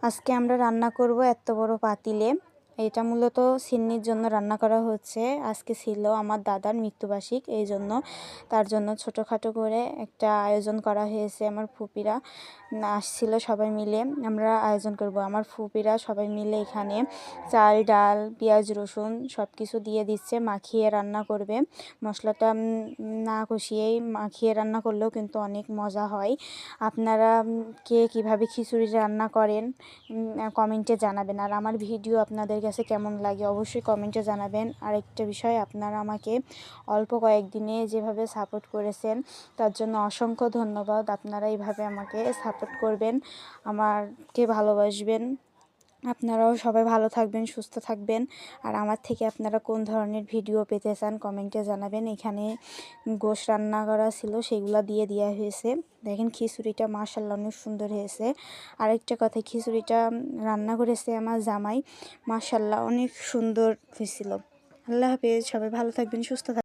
আজকে আমরা রান্না করব এত বড় পাতিলে। এটা মূলত সিন্নির জন্য রান্না করা হচ্ছে। আজকে ছিল আমার দাদার মৃত্যুবার্ষিক, এই জন্য তার জন্য ছোটোখাটো করে একটা আয়োজন করা হয়েছে। আমার ফুপিরা আসছিল, সবাই মিলে আমরা আয়োজন করব। আমার ফুপিরা সবাই মিলে এখানে চাল ডাল পেঁয়াজ রসুন সব কিছু দিয়ে দিচ্ছে, মাখিয়ে রান্না করবে। মশলাটা না কষিয়েই মাখিয়ে রান্না করলেও কিন্তু অনেক মজা হয়। আপনারা কে কীভাবে খিচুড়ি রান্না করেন কমেন্টে জানাবেন। আর আমার ভিডিও আপনাদের কাছে কেমন লাগে অবশ্যই কমেন্টে জানাবেন। আরেকটা বিষয়, আপনারা আমাকে অল্প কয়েকদিনে যেভাবে সাপোর্ট করেছেন তার জন্য অসংখ্য ধন্যবাদ। আপনারা এইভাবে আমাকে সাপোর্ট করবেন, আমাকে ভালোবাসবেন। আপনারাও সবাই ভালো থাকবেন, সুস্থ থাকবেন। আর আমার থেকে আপনারা কোন ধরনের ভিডিও পেতে চান কমেন্টে জানাবেন। এখানে গোশ রান্না করা ছিল, সেগুলো দিয়ে দেওয়া হয়েছে। দেখেন খিচুড়িটা মাশাআল্লাহ অনেক সুন্দর হয়েছে। আরেকটা কথা, খিচুড়িটা রান্না করেছে আমার জামাই, মাশাআল্লাহ অনেক সুন্দর হয়েছিল। আল্লাহ হাফেজ, সবাই ভালো থাকবেন, সুস্থ থাকবেন।